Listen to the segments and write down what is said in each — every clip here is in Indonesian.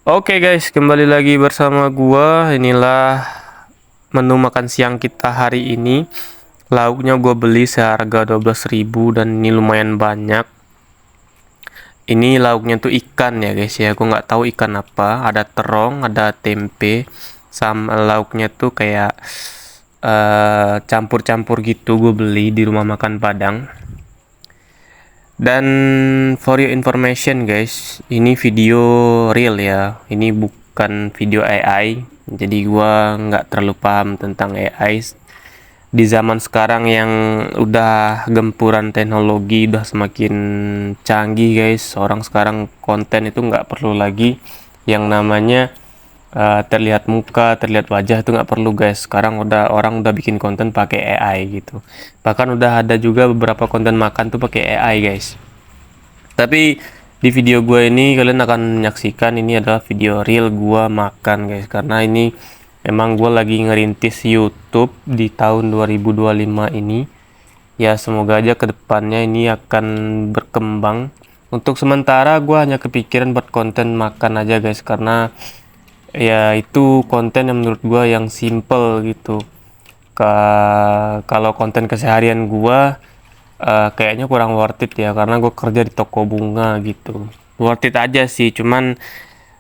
Oke guys, kembali lagi bersama gua. Inilah menu makan siang kita hari ini. Lauknya gua beli seharga 12.000 dan ini lumayan banyak. Ini lauknya tuh ikan ya guys ya. Gua nggak tahu ikan apa. Ada terong, ada tempe, sama lauknya tuh kayak campur-campur gitu. Gue beli di rumah makan Padang. Dan for your information guys, ini video real ya. Ini bukan video AI. Jadi gua nggak terlalu paham tentang AI. Di zaman sekarang yang udah gempuran teknologi, udah semakin canggih guys. Orang sekarang konten itu nggak perlu lagi yang namanya terlihat muka, terlihat wajah, itu nggak perlu guys. Sekarang orang udah bikin konten pakai AI gitu. Bahkan udah ada juga beberapa konten makan tuh pakai AI guys. Tapi di video gue ini kalian akan menyaksikan ini adalah video real gue makan guys, karena ini emang gue lagi ngerintis YouTube di tahun 2025 ini. Ya semoga aja kedepannya ini akan berkembang. Untuk sementara gue hanya kepikiran buat konten makan aja guys, karena ya itu konten yang menurut gue yang simple gitu. Kalau konten keseharian gue kayaknya kurang worth it ya, karena gue kerja di toko bunga gitu. Worth it aja sih, cuman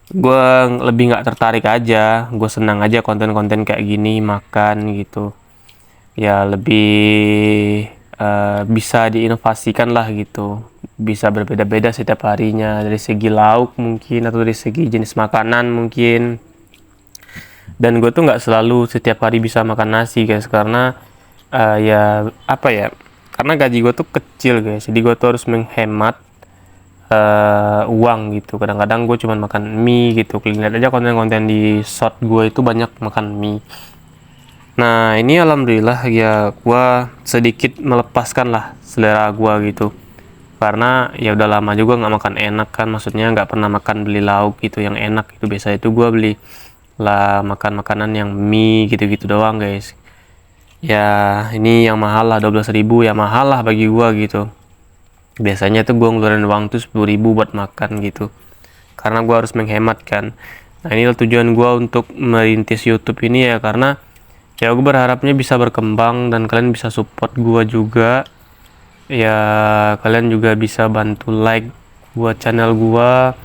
gue lebih nggak tertarik aja. Gue senang aja konten-konten kayak gini makan gitu ya, lebih bisa diinovasikan lah gitu, bisa berbeda-beda setiap harinya dari segi lauk mungkin, atau dari segi jenis makanan mungkin. Dan gue tuh nggak selalu setiap hari bisa makan nasi guys, karena ya apa ya, karena gaji gue tuh kecil guys, jadi gue tuh harus menghemat uang gitu. Kadang-kadang gue cuma makan mie gitu. Lihat aja konten-konten di short gue itu banyak makan mie. Nah ini alhamdulillah ya, gue sedikit melepaskan lah selera gue gitu, karena ya udah lama juga nggak makan enak kan, maksudnya nggak pernah makan beli lauk gitu yang enak. Itu biasa itu gue beli lah makan makanan yang mie gitu-gitu doang guys. Ya ini yang mahal lah, 12.000 ya mahal lah bagi gua gitu. Biasanya tuh gua ngeluarin uang tuh 10.000 buat makan gitu, karena gua harus menghemat kan. Nah ini tujuan gua untuk merintis YouTube ini ya, karena ya gua berharapnya bisa berkembang dan kalian bisa support gua juga ya. Kalian juga bisa bantu like buat channel gua,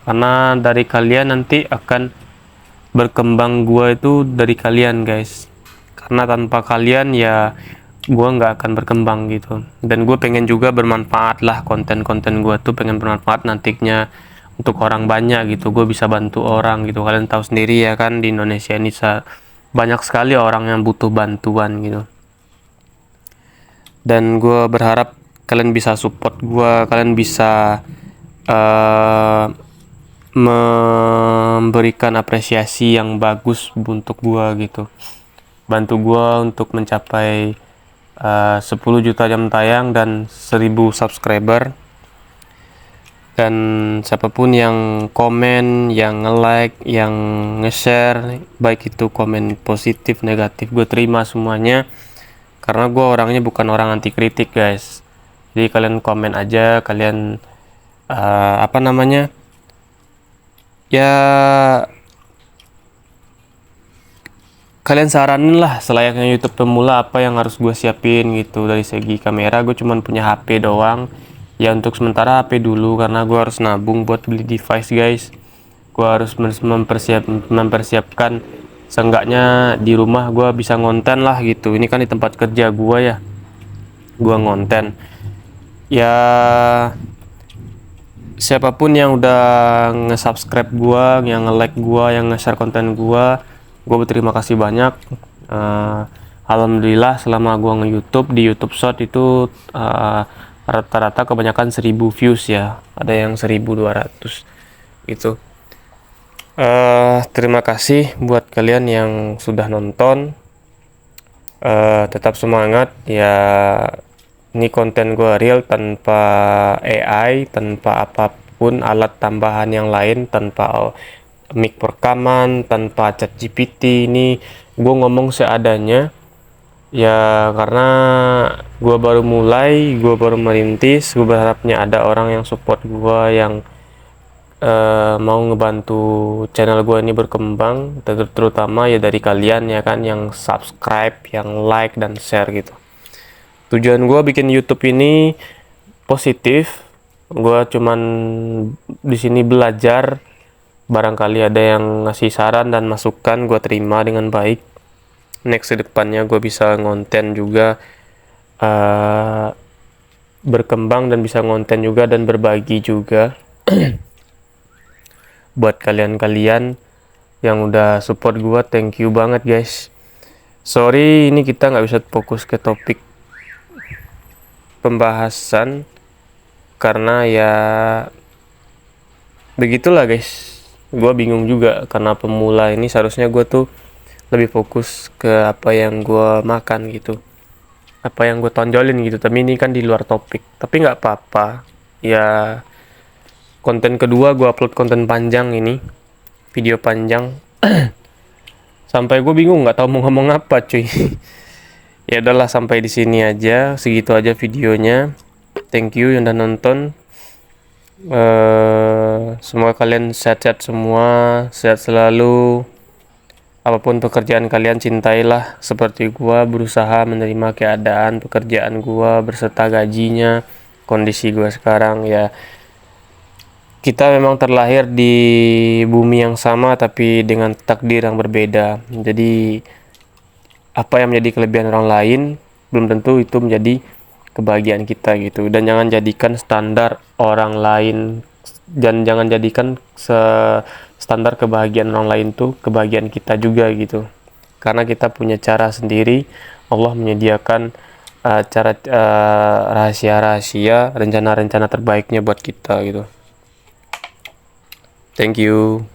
karena dari kalian nanti akan berkembang gua itu dari kalian guys, karena tanpa kalian ya gua nggak akan berkembang gitu. Dan gue pengen juga bermanfaat lah, konten-konten gua tuh pengen bermanfaat nantinya untuk orang banyak gitu. Gue bisa bantu orang gitu. Kalian tahu sendiri ya kan, di Indonesia ini banyak sekali orang yang butuh bantuan gitu. Dan gue berharap kalian bisa support gua, kalian bisa uh, memberikan apresiasi yang bagus untuk gua gitu, bantu gua untuk mencapai 10 juta jam tayang dan 1.000 subscriber. Dan siapapun yang komen, yang nge-like, yang nge-share, baik itu komen positif negatif, gue terima semuanya, karena gue orangnya bukan orang anti kritik guys. Jadi kalian komen aja, kalian apa namanya ya, kalian saranin lah selayaknya YouTube pemula apa yang harus gue siapin gitu. Dari segi kamera gue cuman punya HP doang ya, untuk sementara HP dulu, karena gue harus nabung buat beli device guys. Gue harus mempersiapkan seenggaknya di rumah gue bisa ngonten lah gitu. Ini kan di tempat kerja gue ya, gue ngonten ya. Siapapun yang udah nge-subscribe gua, yang nge-like gua, yang nge-share konten gua berterima kasih banyak. Alhamdulillah selama gua nge-YouTube, di YouTube Short itu rata-rata kebanyakan 1.000 views ya, ada yang 1.200 gitu. Terima kasih buat kalian yang sudah nonton. Tetap semangat ya. Ini konten gue real, tanpa AI, tanpa apapun alat tambahan yang lain, tanpa mic rekaman, tanpa chat GPT. Ini gue ngomong seadanya ya, karena gue baru mulai, gue baru merintis. Gue berharapnya ada orang yang support gue, yang mau ngebantu channel gue ini berkembang, terutama ya dari kalian ya kan, yang subscribe, yang like dan share gitu. Tujuan gue bikin YouTube ini positif. Gue cuman di sini belajar. Barangkali ada yang ngasih saran dan masukan, gue terima dengan baik. Next kedepannya gue bisa ngonten juga, berkembang dan bisa ngonten juga dan berbagi juga. Buat kalian-kalian yang udah support gue, thank you banget guys. Sorry ini kita nggak bisa fokus ke topik pembahasan karena ya begitulah guys. Gue bingung juga karena pemula ini, seharusnya gue tuh lebih fokus ke apa yang gue makan gitu, apa yang gue tonjolin gitu. Tapi ini kan di luar topik, tapi nggak apa-apa ya. Konten kedua gue upload konten panjang ini, video panjang. Sampai gue bingung nggak tahu mau ngomong apa cuy. Ya udahlah, sampai di sini aja, segitu aja videonya. Thank you yang udah nonton. Semoga kalian sehat-sehat semua, sehat selalu. Apapun pekerjaan kalian, cintailah seperti gua, berusaha menerima keadaan pekerjaan gua berserta gajinya, kondisi gua sekarang ya. Kita memang terlahir di bumi yang sama tapi dengan takdir yang berbeda. Jadi apa yang menjadi kelebihan orang lain belum tentu itu menjadi kebahagiaan kita gitu. Dan jangan jadikan standar orang lain, dan jangan jadikan standar kebahagiaan orang lain tuh kebahagiaan kita juga gitu. Karena kita punya cara sendiri. Allah menyediakan cara rahasia-rahasia, rencana-rencana terbaiknya buat kita gitu. Thank you.